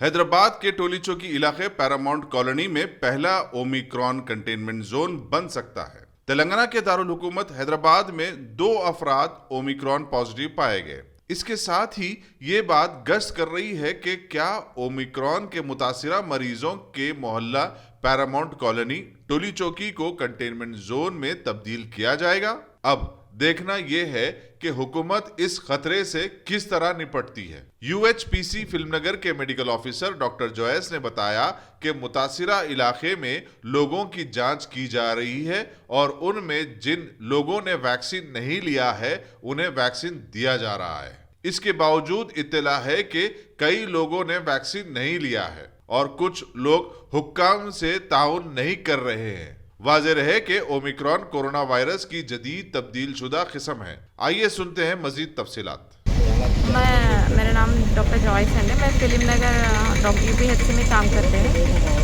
हैदराबाद के टोली चौकी इलाके पैरामाउंट कॉलोनी में पहला ओमिक्रॉन कंटेनमेंट जोन बन सकता है। तेलंगाना के दारुल हुकूमत हैदराबाद में 2 अफराद ओमिक्रॉन पॉजिटिव पाए गए। इसके साथ ही ये बात गश्त कर रही है कि क्या ओमिक्रॉन के मुतासिरा मरीजों के मोहल्ला पैरामाउंट कॉलोनी टोली चौकी को कंटेनमेंट जोन में तब्दील किया जाएगा। अब देखना यह है कि हुकूमत इस खतरे से किस तरह निपटती है। यूएचपीसी फिल्मनगर के मेडिकल ऑफिसर डॉक्टर जोयस ने बताया कि मुतासिरा इलाके में लोगों की जांच की जा रही है और उनमें जिन लोगों ने वैक्सीन नहीं लिया है उन्हें वैक्सीन दिया जा रहा है। इसके बावजूद इत्तला है कि कई लोगों ने वैक्सीन नहीं लिया है और कुछ लोग हुक्काम से ताउन नहीं कर रहे हैं। वाज़ेह रहे कि ओमिक्रॉन कोरोना वायरस की जदीद तब्दील शुदा किस्म है। आइए सुनते हैं मजीद तफसीलात। मेरा नाम डॉक्टर जॉयस है। मैं फिल्मनगर डॉक्टर यूपीएचसी में काम करते हैं।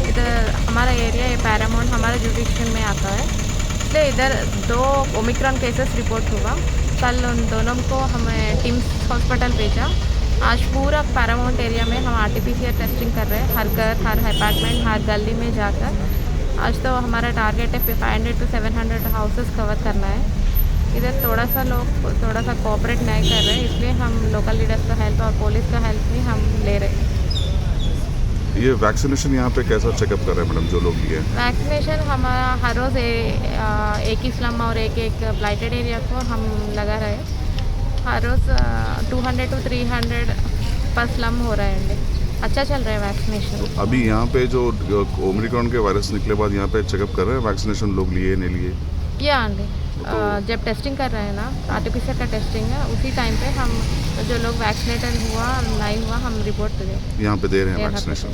इधर हमारा एरिया ये पैरामाउंट हमारा जुरिडिक्शन में आता है, इसलिए इधर 2 ओमिक्रॉन केसेस रिपोर्ट हुआ। कल उन दोनों को हमें टिम्स हॉस्पिटल भेजा। आज पूरा पैरामाउंट एरिया में हम आरटीपीसीआर टेस्टिंग कर रहे हैं, हर घर, हर अपार्टमेंट, हर गली में जाकर। आज तो हमारा टारगेट है 500 to 700 हाउसेस कवर करना है। इधर थोड़ा सा कोऑपरेट नहीं कर रहे हैं, इसलिए हम लोकल लीडर्स का हेल्प और पुलिस का हेल्प भी हम ले रहे हैं। ये वैक्सीनेशन यहाँ पे कैसा चेकअप कर रहे हैं मैडम जो लोग लिए हैं? वैक्सीनेशन हमारा हर रोज़ एक ही स्लम और एक ब्लाइटेड एरिया को हम लगा रहे हैं। हर रोज़ 200 to 300 पर स्लम हो रहा है। अच्छा चल रहा है वैक्सीनेशन। अभी यहाँ पे जो ओमिक्रॉन के वायरस निकले बाद यहाँ पे चेकअप कर रहे हैं, वैक्सीनेशन लोग लिए नहीं लिए? या आंटी जब टेस्टिंग कर रहे हैं ना, आरटीपीसीआर का टेस्टिंग है, उसी टाइम पे हम जो लोग वैक्सीनेटेड हुआ नहीं हुआ हम रिपोर्ट यहाँ पे दे रहे हैं वैक्सीनेशन।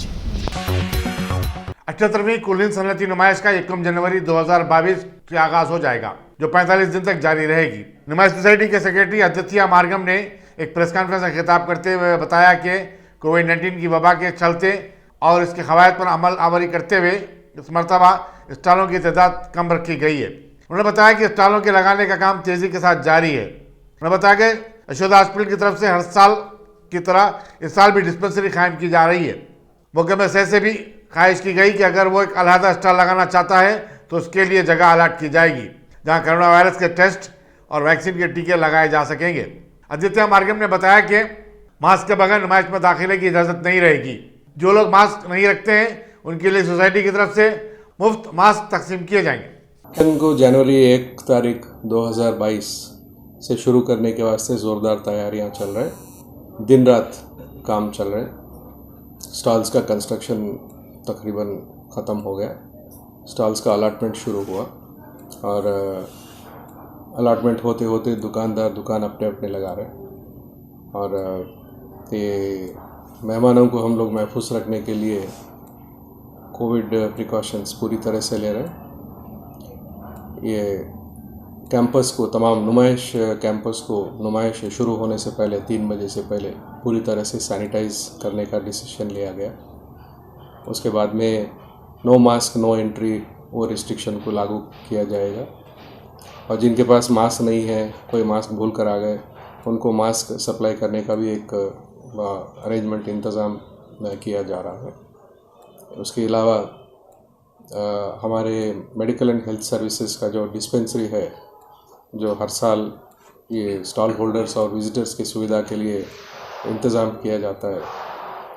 78वीं कुलीन सनअती नुमाइश का 1 जनवरी 2022 से आगाज हो जाएगा, जो 45 दिन तक जारी रहेगी। नुमाइश सोसाइटी के सेक्रेटरी अद्वितीय मार्गम ने एक प्रेस कॉन्फ्रेंस में खिताब करते हुए बताया कि कोविड-19 की वबा के चलते और इसके खवायद पर अमल आवरी करते हुए इस मरतबा स्टॉलों की तादाद कम रखी गई है। उन्होंने बताया कि स्टॉलों के लगाने का काम तेज़ी के साथ जारी है। उन्होंने बताया कि यशोदा हॉस्पिटल की तरफ से हर साल की तरह इस साल भी डिस्पेंसरी कायम की जा रही है। मौके में से भी ख्वाहिश की गई कि अगर वो एक अलहदा स्टॉल लगाना चाहता है तो उसके लिए जगह अलाट की जाएगी, जहाँ कोरोना वायरस के टेस्ट और वैक्सीन के टीके लगाए जा सकेंगे। आदित्य मार्गम ने बताया कि मास्क के बगैर नुमाइश में दाखिले की इजाज़त नहीं रहेगी। जो लोग मास्क नहीं रखते हैं उनके लिए सोसाइटी की तरफ से मुफ्त मास्क तकसीम किए जाएंगे। इनको जनवरी 1 तारीख 2022 से शुरू करने के वास्ते ज़ोरदार तैयारियां चल रहे हैं। दिन रात काम चल रहे हैं। स्टॉल्स का कंस्ट्रक्शन तकरीबन ख़त्म हो गया। स्टॉल्स का अलाटमेंट शुरू हुआ और अलाटमेंट होते होते दुकानदार दुकान अपने अपने लगा रहे हैं। और ये मेहमानों को हम लोग महफूज रखने के लिए कोविड प्रिकॉशंस पूरी तरह से ले रहे हैं। ये कैंपस को, तमाम नुमाइश कैंपस को नुमाइश शुरू होने से पहले 3 बजे से पहले पूरी तरह से सैनिटाइज करने का डिसीजन लिया गया। उसके बाद में नो मास्क नो एंट्री वो रिस्ट्रिक्शन को लागू किया जाएगा। और जिनके पास मास्क नहीं है, कोई मास्क भूल कर आ गए, उनको मास्क सप्लाई करने का भी एक अरेंजमेंट इंतज़ाम किया जा रहा है। उसके अलावा हमारे मेडिकल एंड हेल्थ सर्विसेज का जो डिस्पेंसरी है, जो हर साल ये स्टॉल होल्डर्स और विजिटर्स की सुविधा के लिए इंतज़ाम किया जाता है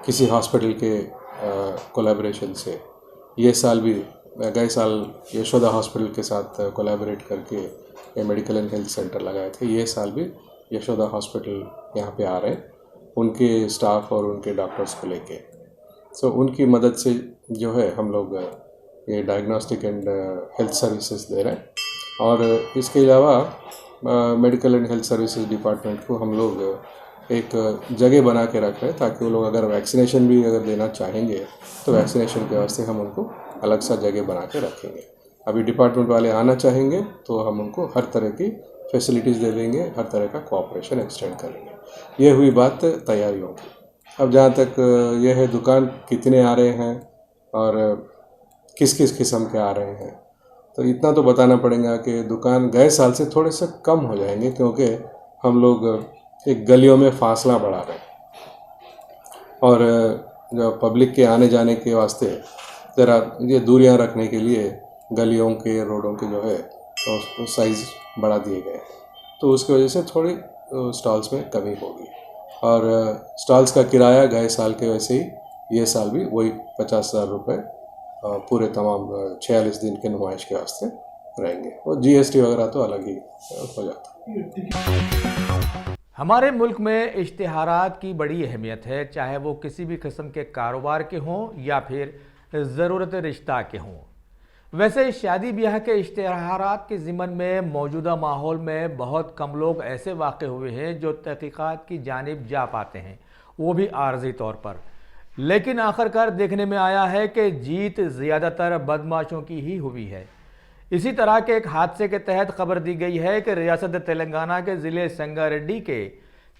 किसी हॉस्पिटल के कोलैबोरेशन से, ये साल भी गए साल यशोदा हॉस्पिटल के साथ कोलैबोरेट करके ये मेडिकल एंड हेल्थ सेंटर लगाए थे। ये साल भी यशोदा हॉस्पिटल यहाँ पे आ रहे हैं उनके स्टाफ और उनके डॉक्टर्स को लेके। सो उनकी मदद से जो है हम लोग ये डायग्नोस्टिक एंड हेल्थ सर्विसेज दे रहे हैं। और इसके अलावा medical and health services department को हम लोग एक जगह बना के रख रहे हैं ताकि वो लोग अगर वैक्सीनेशन भी अगर देना चाहेंगे तो वैक्सीनेशन के वास्ते हम उनको अलग सा जगह बना के रखेंगे। अभी डिपार्टमेंट वाले आना चाहेंगे तो हम उनको हर तरह की फैसिलिटीज़ दे देंगे, हर तरह का कोऑपरेशन एक्सटेंड करेंगे। ये हुई बात तैयारियों की। अब जहाँ तक ये है दुकान कितने आ रहे हैं और किस किस किस्म के आ रहे हैं, तो इतना तो बताना पड़ेगा कि दुकान गए साल से थोड़े से कम हो जाएंगे क्योंकि हम लोग एक गलियों में फासला बढ़ा रहे हैं। और जो पब्लिक के आने जाने के वास्ते ज़रा ये दूरियां रखने के लिए गलियों के रोडों के जो है तो साइज़ बढ़ा दिए गए हैं, तो उसकी वजह से थोड़ी स्टॉल्स में कमी होगी। और स्टॉल्स का किराया गए साल के वैसे ही ये साल भी वही 50,000 रुपये पूरे तमाम 46 दिन के नुमाइश के वास्ते रहेंगे। और GST वगैरह तो अलग ही हो जाता है। हमारे मुल्क में इश्तिहारात की बड़ी अहमियत है, चाहे वो किसी भी किस्म के कारोबार के हों या फिर ज़रूरत रिश्ता के हों। वैसे शादी ब्याह के इश्तिहारात के ज़िम्मन में मौजूदा माहौल में बहुत कम लोग ऐसे वाक़ हुए हैं जो तहक़ीक़ात की जानिब जा पाते हैं, वो भी आर्जी तौर पर। लेकिन आखिरकार देखने में आया है कि जीत ज़्यादातर बदमाशों की ही हुई है। इसी तरह के एक हादसे के तहत खबर दी गई है कि रियासत तेलंगाना के ज़िले संगारेड्डी के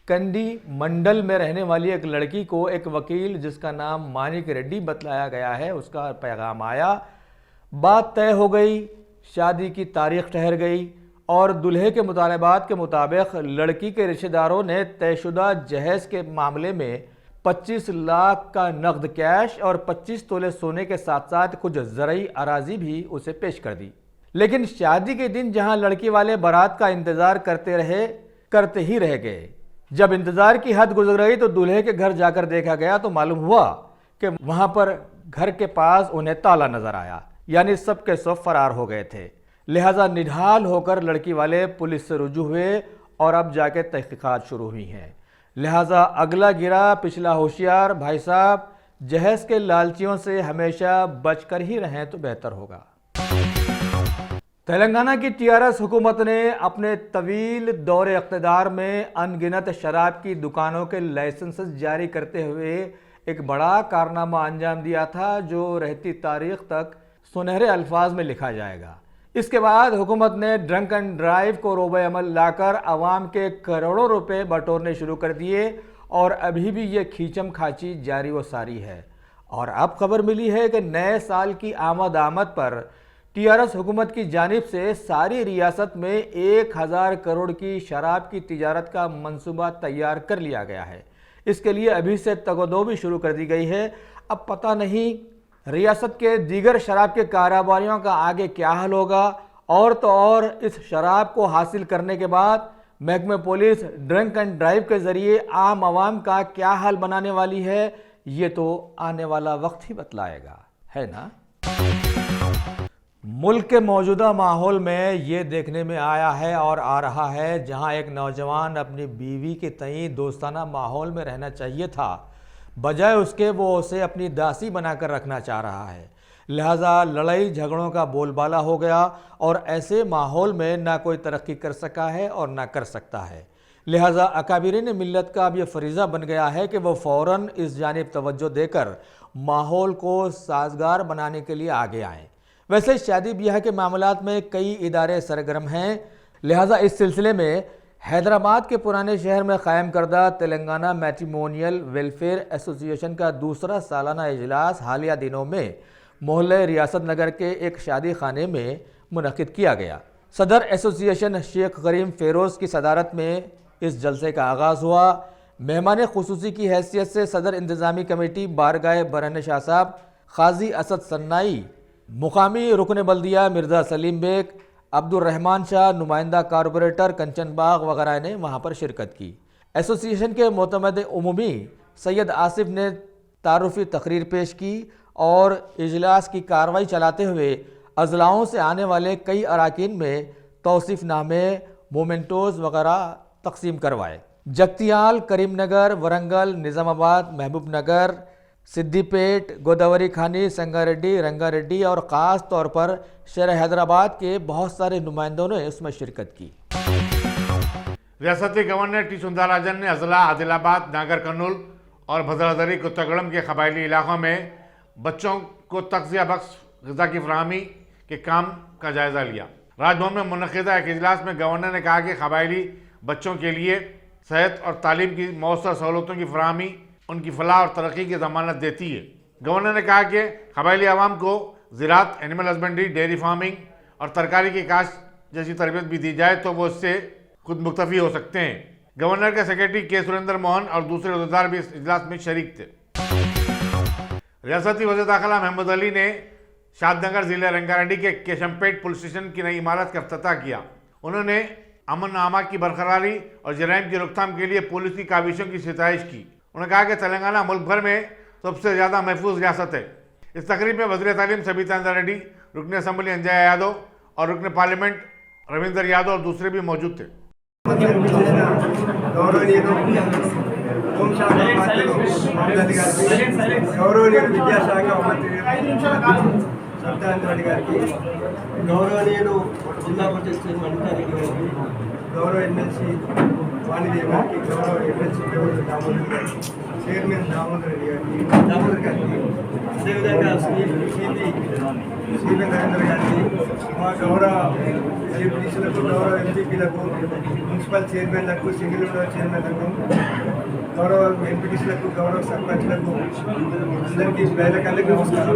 कंडी मंडल में रहने वाली एक लड़की को एक वकील जिसका नाम मानिक रेड्डी बतलाया गया है, उसका पैगाम आया, बात तय हो गई, शादी की तारीख ठहर गई और दूल्हे के मुतालबात के मुताबिक लड़की के रिश्तेदारों ने तयशुदा जहेज़ के मामले में 25 लाख का नकद कैश और 25 तोले सोने के साथ साथ कुछ ज़रई अराजी भी उसे पेश कर दी। लेकिन शादी के दिन जहां लड़की वाले बारात का इंतज़ार करते ही रह गए। जब इंतज़ार की हद गुजर गई तो दूल्हे के घर जाकर देखा गया तो मालूम हुआ कि वहां पर घर के पास उन्हें ताला नजर आया, यानी सब के सब फरार हो गए थे। लिहाजा निढाल होकर लड़की वाले पुलिस से रुजू हुए और अब जाके तहकीकात शुरू हुई हैं। लिहाजा अगला गिरा पिछला होशियार, भाई साहब जहेज के लालचियों से हमेशा बचकर ही रहें तो बेहतर होगा। तेलंगाना की TRS हुकूमत ने अपने तवील दौरे इक़्तिदार में अनगिनत शराब की दुकानों के लाइसेंस जारी करते हुए एक बड़ा कारनामा अंजाम दिया था जो रहती तारीख तक सुनहरे अल्फाज में लिखा जाएगा। इसके बाद हुकूमत ने ड्रंक एंड ड्राइव को रोबे अमल लाकर आवाम के करोड़ों रुपए बटोरने शुरू कर दिए और अभी भी ये खींचम खाची जारी व सारी है। और अब खबर मिली है कि नए साल की आमद पर TRS हुकूमत की जानिब से सारी रियासत में 1000 करोड़ की शराब की तिजारत का मंसूबा तैयार कर लिया गया है। इसके लिए अभी से तगदो भी शुरू कर दी गई है। अब पता नहीं रियासत के दीगर शराब के कारोबारियों का आगे क्या हाल होगा। और तो और इस शराब को हासिल करने के बाद महकमे पुलिस ड्रंक एंड ड्राइव के ज़रिए आम आवाम का क्या हाल बनाने वाली है, ये तो आने वाला वक्त ही बतलाएगा, है ना। मुल्क के मौजूदा माहौल में ये देखने में आया है और आ रहा है, जहां एक नौजवान अपनी बीवी के तई दोस्ताना माहौल में रहना चाहिए था, बजाय उसके वो उसे अपनी दासी बनाकर रखना चाह रहा है। लिहाजा लड़ाई झगड़ों का बोलबाला हो गया और ऐसे माहौल में ना कोई तरक्की कर सका है और ना कर सकता है। लिहाजा अकाबिरीन मिल्लत का अब यह फरीज़ा बन गया है कि वो फ़ौरन इस जानिब तवज्जो देकर माहौल को साजगार बनाने के लिए आगे आएँ। वैसे शादी ब्याह के मामलात में कई इदारे सरगर्म हैं। लिहाजा इस सिलसिले में हैदराबाद के पुराने शहर में क़ायम करदा तेलंगाना मैट्रिमोनियल वेलफेयर एसोसिएशन का दूसरा सालाना इजलास हालिया दिनों में मोहल्ले रियासत नगर के एक शादी खाने में मुनक़िद किया गया। सदर एसोसिएशन शेख करीम फ़ेरोज़ की सदारत में इस जलसे का आगाज़ हुआ। मेहमान खुसूसी की हैसियत से सदर इंतज़ामी कमेटी बारगाह बरहन शाह साहब, क़ाज़ी असद सन्नाई, मुकामी रुकन बल्दिया मिर्ज़ा सलीम बेग, अब्दुर्रहमान शाह, नुमाइंदा कारपोरेटर कंचन बाग वगैरह ने वहाँ पर शिरकत की। एसोसिएशन के मोतमद उमूमी सैयद आसिफ ने तारुफ़ी तकरीर पेश की और इजलास की कार्रवाई चलाते हुए अजलाओं से आने वाले कई अराकीन में तौसीफ़नामे, मोमेंटोज़ वगैरह तकसीम करवाए। जगतियाल, करीमनगर, वरंगल, निज़ामाबाद, महबूब नगर, सिद्दीपेट, गोदावरी खानी, संगारेड्डी, रंगारेड्डी और ख़ास तौर पर शहर हैदराबाद के बहुत सारे नुमाइंदों ने इसमें शिरकत की। रियासती गवर्नर टी सुंदरराजन ने अजला, आदिलाबाद, नागर कर्नूल और भद्रादरी कुत्तागुड़म के कबायली इलाकों में बच्चों को तग़ज़िया बख्श ग़िज़ा की फराहमी के काम का जायज़ा लिया। राजभवन में मुनक़िदा एक इजलास में गवर्नर ने कहा कि कबायली बच्चों के लिए सेहत और तालीम की मौसर सहूलतों की फराहमी उनकी फलाह और तरक्की की ज़मानत देती है। गवर्नर ने कहा कि कबायली आवाम को ज़राअत, एनिमल हस्बेंड्री, डेयरी फार्मिंग और तरकारी की काश्त जैसी तरबियत भी दी जाए तो वो इससे खुद मुक्तफ़ी हो सकते हैं। गवर्नर के सेक्रेटरी के सुरेंद्र मोहन और दूसरे उहदेदार भी इस इजलास में शरीक थे। रियासती वज़ीर दाखिला महमूद अली ने शादनगर जिले रंगारेड्डी के केशमपेट पुलिस स्टेशन की नई इमारत का इफ्तिताह किया। उन्होंने अमन आमा की बरकरारी और जराइम की रोकथाम के लिए पुलिस की काविशों की सिताइश की। उन्होंने कहा कि तेलंगाना मुल्क भर में सबसे ज़्यादा महफूज रियासत है। इस तकरीब में वज़ीर तालीम सबिता इंद्रा रेड्डी, रुकन असम्बली अंजय यादव और रुकन पार्लियामेंट रविंदर यादव और दूसरे भी मौजूद थे। గౌరవనీయులు విద్యాశాఖ మంత్రి సబితా రెడ్డి గారికి, గౌరవనీయులు జిల్లా పరిషత్ చైర్మన్ అనితారెడ్డి గారికి, గౌరవ ఎమ్మెల్సీ వాణిదేవి గారికి, గౌరవ ఎమ్మెల్సీ దామోదర్ గారికి, చైర్మన్ దామోదర్ గారికి, అదేవిధంగా సిపి నరేంద్ర గారికి, మా గౌరవ ఎంపీసీలకు, గౌరవ ఎంపీపీలకు, మున్సిపల్ చైర్మన్లకు, సింగిల్ విండో చైర్మన్లకు, గౌరవ ఎంపీటీసీలకు, గౌరవ సర్పంచ్లకు అందరికీ పేదలకు నమస్కారం.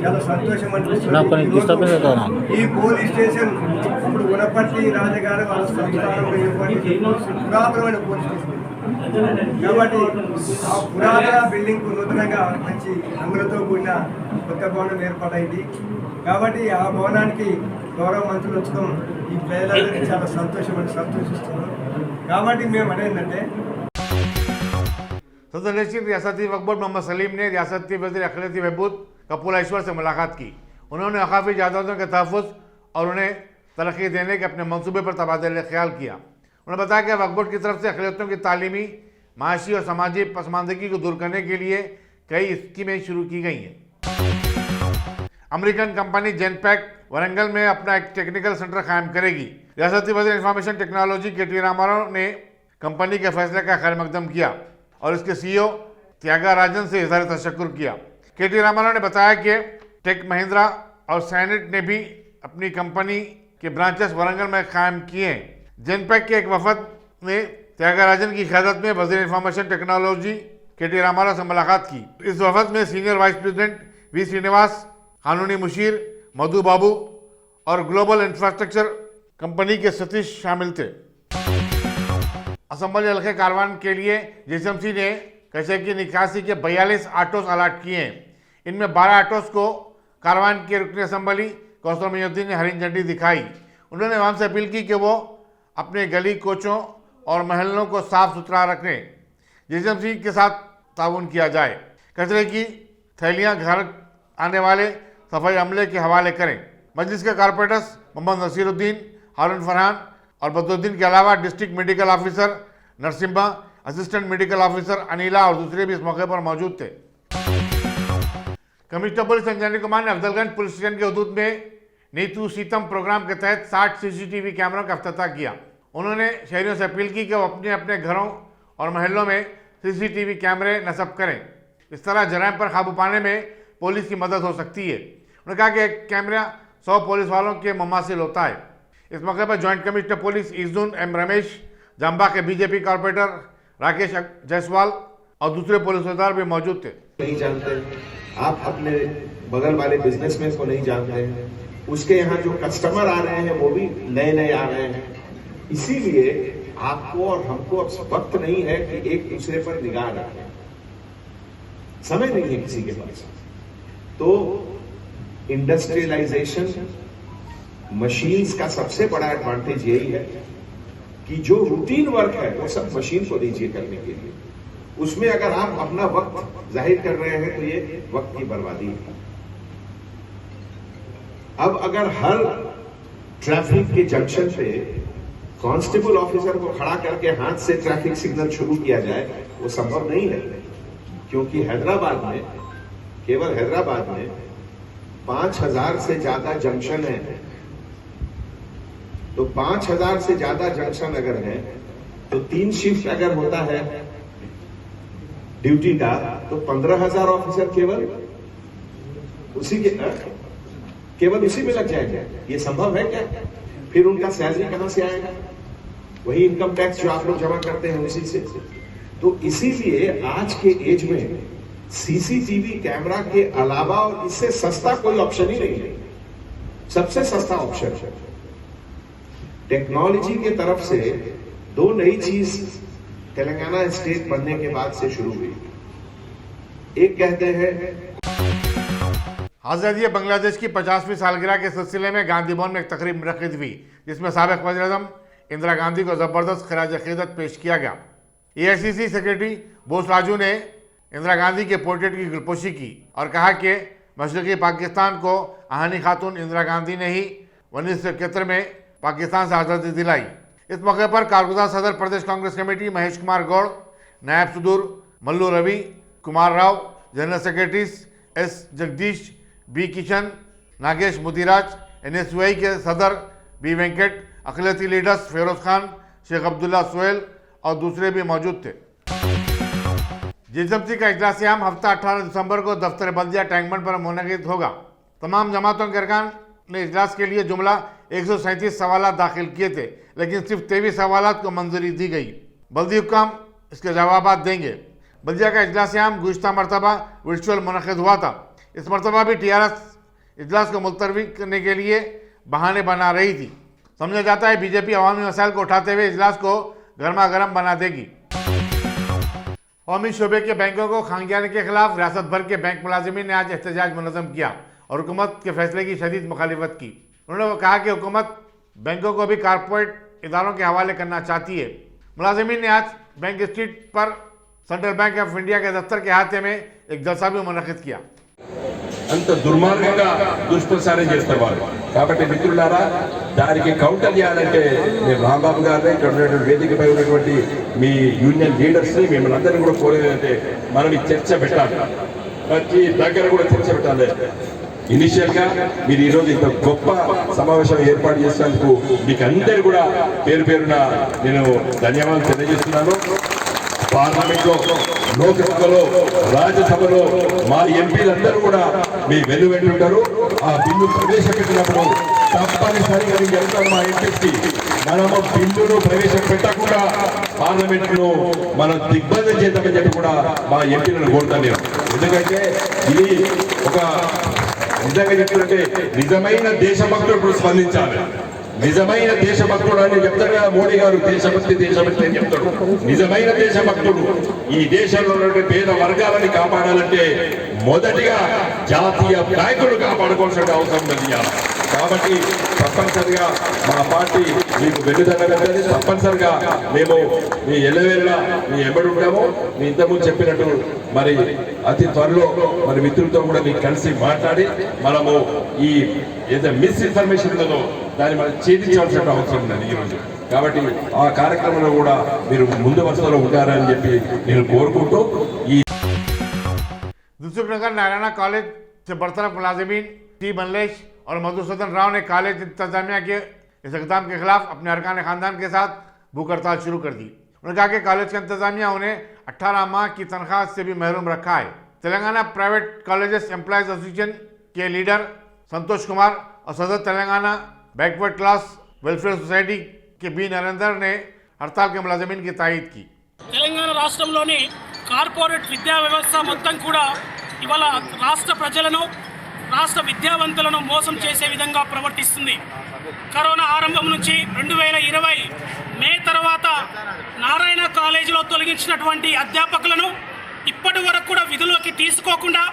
చాలా సంతోషం అనిపిస్తుంది. ఈ పోలీస్ స్టేషన్ ఇప్పుడు గుణపట్టి రాజగారు వాళ్ళ సంస్థానంలో ఏర్పడి పురాతనమైన పోలీస్ స్టేషన్. కాబట్టి ఆ పురాతన బిల్డింగ్ కు నూతనంగా మంచి రంగులతో కూడిన కొత్త భవనం ఏర్పాటైంది. కాబట్టి ఆ భవనానికి గౌరవ మంత్రులు వచ్చడం ఈ పేదలందరికీ చాలా సంతోషిస్తున్నారు. కాబట్టి మేము అనేందంటే सदर नशीन रियासती वक्फ बोर्ड मोहम्मद सलीम ने रियासती वज़ीर अक़लियती बहबूद कपूर ऐश्वर से मुलाकात की। उन्होंने अकाफी जायदादों के तहफ़्फ़ुज़ और उन्हें तरक्की देने के अपने मंसूबे पर तबादला ख्याल किया। उन्होंने बताया कि वक्फ बोर्ड की तरफ से अक़लियतों की तालीमी, माशी और समाजी पसमानदगी को दूर करने के लिए कई स्कीमें शुरू की गई हैं। अमेरिकन कंपनी जेनपैक वरंगल में अपना एक टेक्निकल सेंटर कायम करेगी। रियासती वज़ीर इंफॉर्मेशन टेक्नोलॉजी के.टी. रामाराव ने कंपनी के फैसले का खैर मकदम किया और इसके सीईओ त्यागराजन से इज़हार तशक्कुर किया। के.टी. रामाराव ने बताया कि टेक महिंद्रा और सैनिट ने भी अपनी कंपनी के ब्रांचेस वरंगल में कायम किए हैं। जेनपैक के एक वफद ने त्यागराजन की क़यादत में वज़ीर इंफॉर्मेशन टेक्नोलॉजी के.टी. रामाराव से मुलाकात की। इस वफद में senior vice president V Srinivas, कानूनी मुशीर मधु बाबू और ग्लोबल इंफ्रास्ट्रक्चर कंपनी के सतीश शामिल थे। असम्बली हल्के कारवान के लिए जीएसएमसी ने कचरे की निकासी के 42 ऑटोस अलाट किए हैं। इनमें 12 ऑटोस को कारवान के रुकन असम्बली कौसर मोइनुद्दीन ने हरी झंडी दिखाई। उन्होंने आवाम से अपील की कि वो अपने गली कोचों और महलों को साफ सुथरा रखें। जीएसएमसी के साथ ताउन किया जाए। कचरे की थैलियां घर आने वाले सफाई अमले के हवाले करें। मजलिस के कारपोरेटर्स मोहम्मद नसीरुद्दीन, हारून फरहान और बदरुद्दीन के अलावा district medical officer Narasimha, assistant medical officer Anila और दूसरे भी इस मौके पर मौजूद थे। कमिश्नर पुलिस अंजनी कुमार ने अफजलगंज पुलिस स्टेशन के हदूद में नीतू सीतम प्रोग्राम के तहत 60 सीसीटीवी कैमरों का इफ्तिताह किया। उन्होंने शहरियों से अपील की कि वो अपने अपने घरों और महलों में सीसीटीवी कैमरे नस्ब करें। इस तरह जराइम पर काबू पाने में पुलिस की मदद हो सकती है। उन्होंने कहा कि एक कैमरा 100 पुलिस वालों के मुमासिल होता है। इस मौके पर ज्वाइंट कमिश्नर पुलिस इज़ुन एम रमेश, जाम्बा के बीजेपी कॉर्पोरेटर राकेश जायसवाल और दूसरे पुलिसदार भी मौजूद थे। नहीं जानते, आप अपने बगल वाले बिजनेसमैन को नहीं जानते हैं, उसके यहाँ जो कस्टमर आ रहे हैं वो भी नए नए आ रहे हैं। इसीलिए आपको और हमको अब वक्त नहीं है कि एक दूसरे पर निगाह रखें, समय नहीं है किसी के पास। तो इंडस्ट्रियलाइजेशन मशीन्स का सबसे बड़ा एडवांटेज यही है कि जो रूटीन वर्क है वो सब मशीन को दीजिए करने के लिए। उसमें अगर आप अपना वक्त जाहिर कर रहे हैं तो ये वक्त की बर्बादी है। अब अगर हर ट्रैफिक के जंक्शन पे कांस्टेबल ऑफिसर को खड़ा करके हाथ से ट्रैफिक सिग्नल शुरू किया जाए, वो संभव नहीं है, क्योंकि हैदराबाद में, केवल हैदराबाद में 5000 से ज्यादा जंक्शन है। तो 5000 से ज्यादा जंक्शन अगर है तो 3 शिफ्ट अगर होता है ड्यूटी का, तो 15,000 ऑफिसर केवल उसी में लग जाएंगे। ये संभव है क्या? फिर उनका सैलरी कहां से आएगा? वही इनकम टैक्स जो आप लोग जमा करते हैं उसी से। तो इसीलिए आज के एज में सीसीटीवी कैमरा के अलावा और इससे सस्ता कोई ऑप्शन ही नहीं है। सबसे सस्ता ऑप्शन है टेक्नोलॉजी के तरफ से 2 नई चीज तेलंगाना स्टेट बनने के बाद से शुरू हुई। एक कहते हैं आज़ादी बांग्लादेश की 50वीं सालगिरह के सिलसिले में गांधी भवन में एक तकरीब मुनक्किद हुई, जिसमें साबिक वज़ीर-ए-आज़म इंदिरा गांधी को ज़बरदस्त खिराज अक़ीदत पेश किया गया। AICC सेक्रेटरी बोस राजू ने इंदिरा गांधी के पोर्ट्रेट की गुलपोशी की और कहा कि मशरक़ी पाकिस्तान को आहानी खातून इंदिरा गांधी ने ही 1971 में पाकिस्तान से आज़ादी दिलाई। इस मौके पर कारगुजार सदर प्रदेश कांग्रेस कमेटी महेश कुमार गौड़, नायब सदूर Mallu Ravi Kumar Rao, general secretaries S Jagdish, B Kishan, Nagesh Mudiraj, NSUI के सदर B वेंकट, अक़लियती लीडर्स फेरोज खान, शेख अब्दुल्ला सोहेल और दूसरे भी मौजूद थे। GSMC का इजलास आम हफ्ता 18 दिसंबर को दफ्तर बल्दिया टैंकबंड पर मुनक़िद होगा। तमाम जमातों के अरकान ने इजलास के लिए जुमला 137 सवाल दाखिल किए थे, लेकिन सिर्फ 23 सवाल को मंजूरी दी गई। बल्दी हुक्काम इसके जवाब देंगे। बल्दिया का इजलास आम गुज़िश्ता मरतबा वर्चुअल मुनक़िद हुआ था। इस मरतबा भी TRS इजलास को मुलतवी करने के लिए बहाने बना रही थी। समझा जाता है BJP अवामी मसाइल को उठाते हुए इजलास को गर्मा गर्म बना देगी। कौमी शोबे के बैंकों को खांगियाने के खिलाफ रियासत भर के बैंक मुलाजिमीन ने आज एहतजाज मुनज़्ज़म किया और हुकूमत के फैसले की शदीद मुखालिफत की। उन्होंने कहा कि हुकूमत बैंकों को भी कारपोरेट इदारों के हवाले करना चाहती है। मुलाजिमीन ने आज बैंक स्ट्रीट पर सेंट्रल बैंक ऑफ इंडिया के दफ्तर के हाथे में एक जलसा भी मुनक़िद किया। అంత దుర్మార్గంగా దుష్ప్రచారం చేస్తారు వాళ్ళు। కాబట్టి మిత్రులారా, దానికి కౌంటర్ చేయాలంటే నేను రాంబాబు గారిని, ఇక్కడ ఉన్నటువంటి వేదికపై ఉన్నటువంటి మీ యూనియన్ లీడర్స్ని మిమ్మల్ని అందరినీ కూడా కోరేదంటే మనం ఈ చర్చ పెట్టాలి, ప్రతి దగ్గర కూడా చర్చ పెట్టాలి। ఇనిషియల్గా మీరు ఈరోజు ఇంత గొప్ప సమావేశం ఏర్పాటు చేసినందుకు మీకు అందరు కూడా పేరు పేరున నేను ధన్యవాదాలు తెలియజేస్తున్నాను। పార్లమెంట్లో, లోక్సభలో, రాజ్యసభలో మా ఎంపీలందరూ కూడా మీ వెన్నుంటారు। ఆ బిల్లు ప్రవేశపెట్టినప్పుడు తప్పనిసరిగా నేను చెప్తాను మా ఎంపీకి, మనము బిల్లును ప్రవేశపెట్టకుండా పార్లమెంట్ను మనం దిగ్బంధం చేద్దామని చెప్పి కూడా మా ఎంపీలను కోరుతాను నేను। ఎందుకంటే ఇది ఒక నిజంగా చెప్తుంటే నిజమైన దేశభక్తుడు స్పందించాలి। నిజమైన దేశభక్తుడు అని చెప్తారు కదా మోడీ గారు, దేశభక్తి దేశభక్తి అని చెప్తాడు। నిజమైన దేశభక్తుడు ఈ దేశంలో ఉన్న పేద వర్గాలని కాపాడాలంటే మొదటిగా జాతీయ బ్యాంకులు కాపాడుకోవాల్సిన అవసరం ఉంది। కాబట్టి తప్పనిసరిగా మా పార్టీ మీకు వెన్నుదన్నుగా ఉంటుంది। తప్పనిసరిగా మేము మీ ఎల్లవేళలా మీ ఎంబడి ఉంటాము। మీ ఇంతకుముందు చెప్పినట్టు మరి అతి త్వరలో మరి మిత్రులతో కూడా మీకు కలిసి మాట్లాడి మనము ఈ ఏదైతే మిస్ఇన్ఫర్మేషన్ ఉందో దాన్ని మనం ఛేదించాల్సిన అవసరం ఉన్నది ఈరోజు। కాబట్టి ఆ కార్యక్రమంలో కూడా మీరు ముందు వరుసలో ఉంటారని చెప్పి నేను కోరుకుంటూ ఈ दूसरी नारायणा कॉलेज से बरतरफ मुलाजिमीन T मल्लेश और मधुसूदन राव ने कॉलेज इंतजामिया के इस इक़दाम के खिलाफ अपने अरकान खानदान के साथ भूख हड़ताल शुरू कर दी। उन्होंने कहा कि कॉलेज का इंतजामिया उन्हें 18 माह की तनख्वाह से भी महरूम रखा है। Telangana private colleges employees association के लीडर संतोष कुमार और सदर Telangana backward class welfare society के B नरेंद्र ने हड़ताल के मुलाजिमीन की तायीद की। తెలంగాణ రాష్ట్రంలోని కార్పొరేట్ విద్యా వ్యవస్థ మొత్తం కూడా ఇవాళ రాష్ట్ర ప్రజలను, రాష్ట్ర విద్యావంతులను మోసం చేసే విధంగా ప్రవర్తిస్తుంది। కరోనా ఆరంభం నుంచి 2020 మే తర్వాత నారాయణ కాలేజీలో తొలగించినటువంటి అధ్యాపకులను ఇప్పటి వరకు కూడా విధుల్లోకి తీసుకోకుండా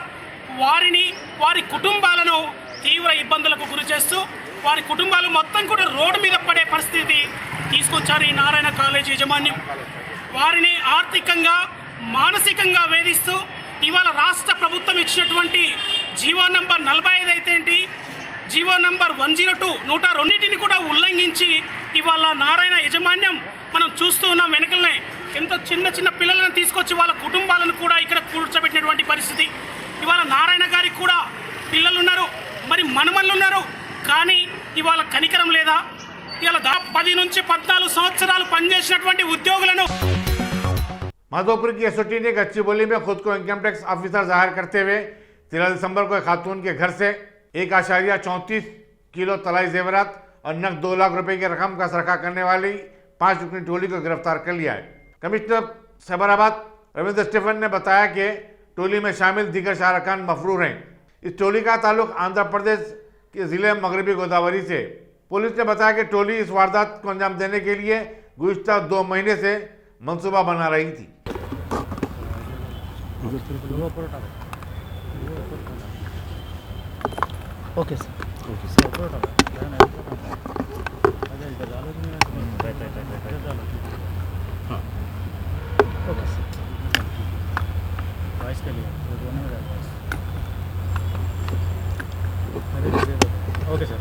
వారిని, వారి కుటుంబాలను తీవ్ర ఇబ్బందులకు గురి చేస్తూ వారి కుటుంబాలు మొత్తం కూడా రోడ్డు మీద పడే పరిస్థితి తీసుకొచ్చారు ఈ నారాయణ కాలేజీ యాజమాన్యం। వారిని ఆర్థికంగా, మానసికంగా వేధిస్తూ ఇవాళ రాష్ట్ర ప్రభుత్వం ఇచ్చినటువంటి జీవో నంబర్ 45 అయితే ఏంటి, జీవో నంబర్ 102 102 కూడా ఉల్లంఘించి ఇవాళ నారాయణ యాజమాన్యం మనం చూస్తూ ఉన్నాం। వెనకలనే ఎంత చిన్న చిన్న పిల్లలను తీసుకొచ్చి వాళ్ళ కుటుంబాలను కూడా ఇక్కడ కూర్చోబెట్టినటువంటి పరిస్థితి। ఇవాళ నారాయణ గారికి కూడా పిల్లలు ఉన్నారు, మరి మనమల్లు ఉన్నారు, కానీ ఇవాళ కనికరం లేదా? ఇవాళ 10 నుంచి 14 సంవత్సరాలు పనిచేసినటువంటి ఉద్యోగులను माधोपुर की एसओटी ने कच्ची बोली में खुद को इनकम टैक्स ऑफिसर जाहिर करते हुए 13 दिसंबर को खातून के घर से 1.34 किलो तलाई जेवरात और नकद 2 लाख रुपए की रकम का सरखा करने वाली 5 रुकनी टोली को गिरफ्तार कर लिया है। कमिश्नर सैबराबाद रविंद्र स्टीफन ने बताया कि टोली में शामिल दीगर शाहरखान मफरूर हैं। इस टोली का ताल्लुक आंध्र प्रदेश के जिले मगरबी गोदावरी से। पुलिस ने बताया कि टोली इस वारदात को अंजाम देने के लिए गुज़िश्ता 2 महीने से मंसूबा बना रही थी। Okay sir okay sir okay sir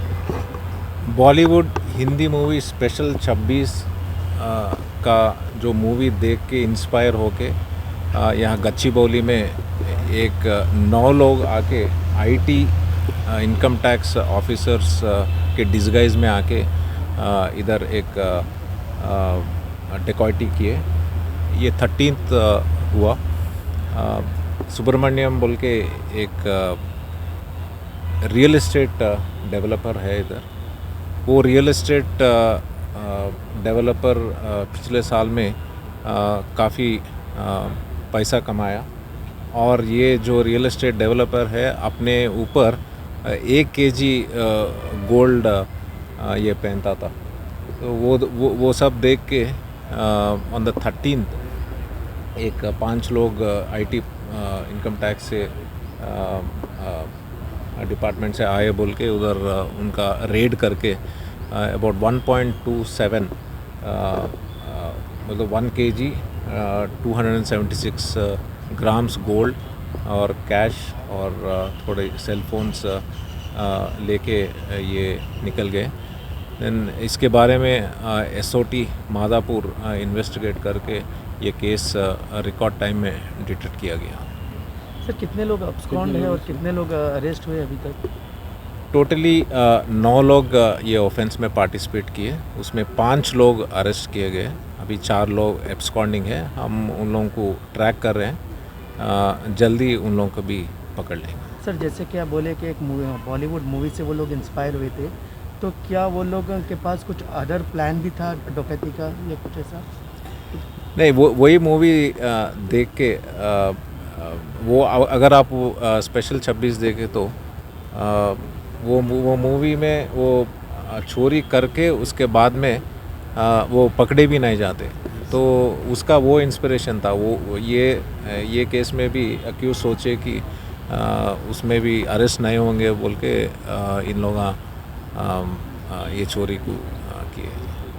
Bollywood Hindi movie special 26 का जो मूवी देख के इंस्पायर होके यहाँ गच्चीबौली में एक 9 लोग आके आईटी इनकम टैक्स ऑफिसर्स के डिस्गाइज में आके इधर एक डिकॉइटी किए। ये 13th हुआ। सुब्रमण्यम बोल के एक रियल एस्टेट डेवलपर है इधर। वो रियल एस्टेट डेवलपर पिछले साल में काफ़ी पैसा कमाया और ये जो रियल एस्टेट डेवलपर है अपने ऊपर 1 kg गोल्ड ये पहनता था। तो वो सब देख के ऑन द 13th एक 5 लोग आईटी इनकम टैक्स से डिपार्टमेंट से आए बोल के उधर उनका रेड करके अबाउट 1.27 मतलब 1 kg 276 ग्राम्स गोल्ड और कैश और थोड़े सेल फोन्स लेके ये निकल गए। देन इसके बारे में एसओटी मादापुर इन्वेस्टिगेट करके ये केस रिकॉर्ड टाइम में डिटेक्ट किया गया। सर कितने लोग अब्सकॉन्ड हैं और कितने लोग अरेस्ट हुए अभी तक? टोटली 9 लोग ये ऑफेंस में पार्टिसिपेट किए, उसमें 5 लोग अरेस्ट किए गए। अभी 4 लोग एब्सकॉन्डिंग है। हम उन लोगों को ट्रैक कर रहे हैं, जल्दी उन लोगों को भी पकड़ लेंगे। सर जैसे कि आप बोले कि एक बॉलीवुड मूवी से वो लोग इंस्पायर हुए थे, तो क्या वो लोगों के पास कुछ अदर प्लान भी था डकैती का या कुछ ऐसा? नहीं, वही मूवी देख के वो अगर आप स्पेशल 26 देखें तो वो मूवी में वो चोरी करके उसके बाद में वो पकड़े भी नहीं जाते, तो उसका वो इंस्पिरेशन था। वो ये केस में भी अक्यूज सोचे कि उसमें भी अरेस्ट नहीं होंगे बोल के इन लोग ये चोरी को किए।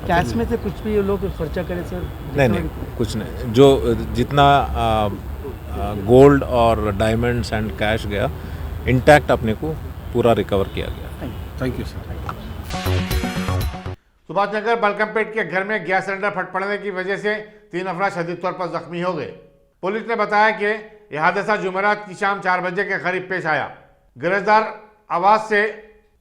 कैश में से कुछ भी ये लोग खर्चा करे सर? नहीं, कुछ नहीं। जो जितना गोल्ड और डायमंड्स एंड कैश गया इंटैक्ट अपने को पूरा रिकवर किया गया। Thank you sir. Subhash Nagar Balkampet के घर में गैस सिलेंडर फट पड़ने की वजह से 3 अफराद शदीद तौर पर जख्मी हो गए। पुलिस ने बताया कि यह हादसा जुमेरात की शाम 4 बजे के करीब पेश आया। गरजदार आवाज से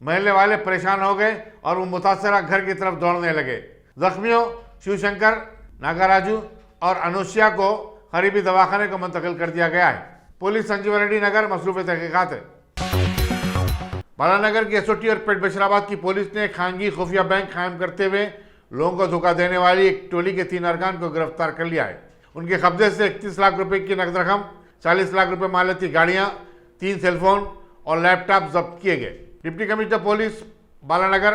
महल्ले वाले परेशान हो गए और वो मुतासरा घर की तरफ दौड़ने लगे। जख्मियों शिवशंकर, नागाराजू और अनुष्या को करीबी दवाखाने को मुंतकिल कर दिया गया है। पुलिस संजीव रेड्डी नगर मसरूफ तहकीकात है। बालानगर की एसओटी और पेट बशराबाद की पुलिस ने खानगी खुफिया बैंक कायम करते हुए लोगों को धोखा देने वाली एक टोली के 3 अरकान को गिरफ्तार कर लिया है। उनके कब्जे से 31 लाख रुपए की नकद रकम, 40 लाख रुपए मालियती गाड़ियां, 3 सेलफोन और लैपटॉप जब्त किए गए। Deputy commissioner police Balanagar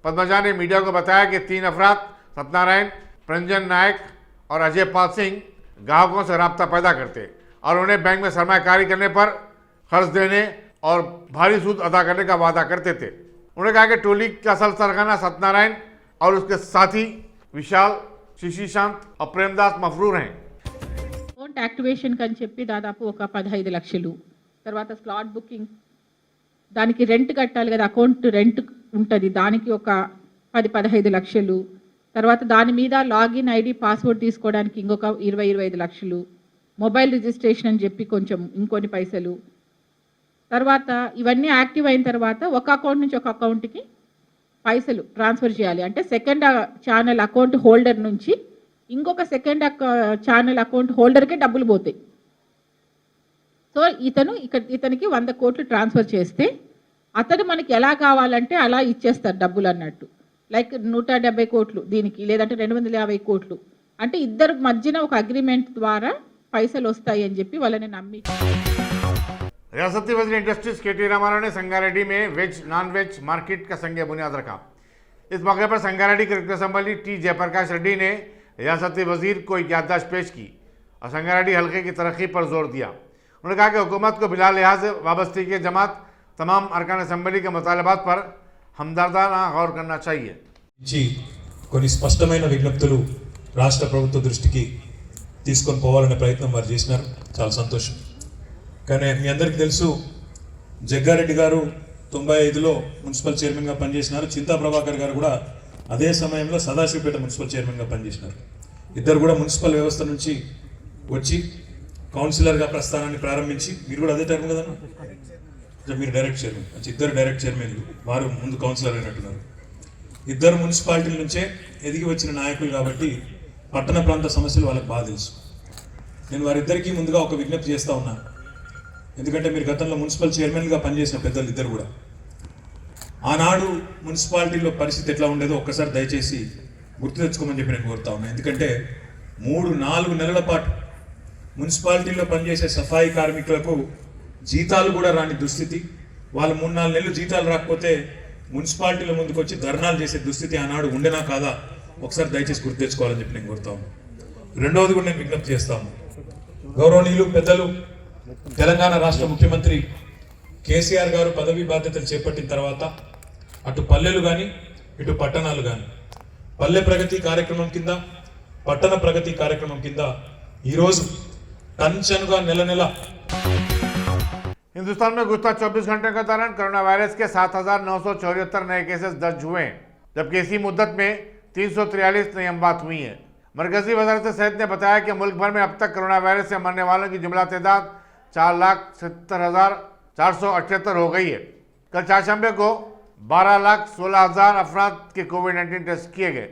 Padmaja ने मीडिया को बताया कि 3 अफराद सत्यनारायण, प्रंजन नायक और अजय पाल सिंह ग्राहकों से रब्ता पैदा करते और उन्हें बैंक में सरमायाकारी करने पर कर्ज देने और भारी सूद अदा करने का वादा करते थे। उन्होंने कहा कि टोली का असल सरगना सत्यनारायण और उसके साथी विशाल, శిశిశాంత్ और प्रेमदास मफरूर हैं। అకౌంట్ యాక్టివేషన్ కని చెప్పి దాదాపు ఒక 15 లక్షలు, తర్వాత స్లాట్ బుకింగ్, దానికి రెంట్ కట్టాలి కదా, అకౌంట్ రెంట్ ఉంటుంది, దానికి ఒక 10-15 లక్షలు, తర్వాత దాని మీద లాగిన్ ఐడి పాస్వర్డ్ తీసుకోవడానికి ఇంకొక 20-25 లక్షలు, మొబైల్ రిజిస్ట్రేషన్ అని చెప్పి కొంచెం ఇంకొన్ని పైసలు, తర్వాత ఇవన్నీ యాక్టివ్ అయిన తర్వాత ఒక అకౌంట్ నుంచి ఒక అకౌంట్కి పైసలు ట్రాన్స్ఫర్ చేయాలి. అంటే సెకండ్ ఛానల్ అకౌంట్ హోల్డర్ నుంచి ఇంకొక సెకండ్ ఛానల్ అకౌంట్ హోల్డర్కే డబ్బులు పోతాయి. సో ఇతనికి 100 కోట్లు ట్రాన్స్ఫర్ చేస్తే అతడు మనకి ఎలా కావాలంటే అలా ఇచ్చేస్తారు డబ్బులు అన్నట్టు. లైక్ 170 కోట్లు దీనికి, లేదంటే 250 కోట్లు, అంటే ఇద్దరు మధ్యన ఒక అగ్రిమెంట్ ద్వారా పైసలు వస్తాయి అని చెప్పి వాళ్ళని నమ్మి. रियासती वज़ीर इंडस्ट्रीज के.टी. रामाराव ने संगारेड्डी में वेज नॉन वेज मार्केट का संग बुनियाद रखा। इस मौके पर संगारेड्डी के असम्बली टी जयप्रकाश रेड्डी ने रियासती वज़ीर को एक याददाश्त पेश की और संगारेड्डी हल्के की तरक्की पर जोर दिया। उन्होंने कहा कि हुकूमत को बिला लिहाज से वाबस्ती के जमात तमाम अरकान असम्बली के मुतालबात पर हमदर्दाना गौर करना चाहिए। కొన్ని స్పష్టమైన విజ్ఞప్తులు రాష్ట్ర ప్రభుత్వ దృష్టికి తీసుకొని పోవాలనే ప్రయత్నం వారు చేసినారు, చాలా సంతోషం. కానీ మీ అందరికీ తెలుసు, జగ్గారెడ్డి గారు 95లో మున్సిపల్ చైర్మన్గా పనిచేసినారు. చింతా ప్రభాకర్ గారు కూడా అదే సమయంలో సదాశివపేట మున్సిపల్ చైర్మన్గా పనిచేసినారు. ఇద్దరు కూడా మున్సిపల్ వ్యవస్థ నుంచి వచ్చి కౌన్సిలర్గా ప్రస్థానాన్ని ప్రారంభించి, మీరు కూడా అదే టైం కదన్నా, మీరు డైరెక్ట్ చైర్మన్, ఇద్దరు డైరెక్ట్ చైర్మన్లు, వారు ముందు కౌన్సిలర్ అయినట్టున్నారు. ఇద్దరు మున్సిపాలిటీల నుంచే ఎదిగి వచ్చిన నాయకులు కాబట్టి పట్టణ ప్రాంత సమస్యలు వాళ్ళకి బాగా తెలుసు. నేను వారిద్దరికీ ముందుగా ఒక విజ్ఞప్తి చేస్తూ ఉన్నాను, ఎందుకంటే మీరు గతంలో మున్సిపల్ చైర్మన్గా పనిచేసిన పెద్దలు ఇద్దరు కూడా. ఆనాడు మున్సిపాలిటీలో పరిస్థితి ఎట్లా ఉండేదో ఒక్కసారి దయచేసి గుర్తు తెచ్చుకోమని చెప్పి నేను కోరుతా ఉన్నాను. ఎందుకంటే 3-4 నెలల పాటు మున్సిపాలిటీలో పనిచేసే సఫాయి కార్మికులకు జీతాలు కూడా రాని దుస్థితి, వాళ్ళు 3-4 నెలలు జీతాలు రాకపోతే మున్సిపాలిటీల ముందుకు వచ్చి ధర్నాలు చేసే దుస్థితి ఆనాడు ఉండేనా కాదా ఒకసారి దయచేసి గుర్తు తెచ్చుకోవాలని చెప్పి నేను కోరుతాము. రెండవది కూడా నేను విజ్ఞప్తి చేస్తాము, గౌరవనీయులు పెద్దలు తెలంగాణ రాష్ట్ర ముఖ్యమంత్రి కేసీఆర్ గారు పదవీ బాధ్యతలు చేపట్టిన తర్వాత అటు పల్లెలు కానీ ఇటు పట్టణాలు కానీ పల్లె ప్రగతి కార్యక్రమం కింద, పట్టణ ప్రగతి కార్యక్రమం కింద ఈరోజు టంచనుగా నెల हिंदुस्तान में गुज़श्ता 24 घंटे के दौरान कोरोना वायरस के 7,974 नए केसेस दर्ज हुए हैं, जबकि इसी मुद्दत में 343 नई अमवात हुई हैं। मरकजी वज़ारत सेहत ने बताया कि मुल्क भर में अब तक कोरोना वायरस से मरने वालों की जुमला तादाद 4,70,478 हो गई है। कल चारशंबे को 12,16,000 अफराद के कोविड-19 टेस्ट किए गए।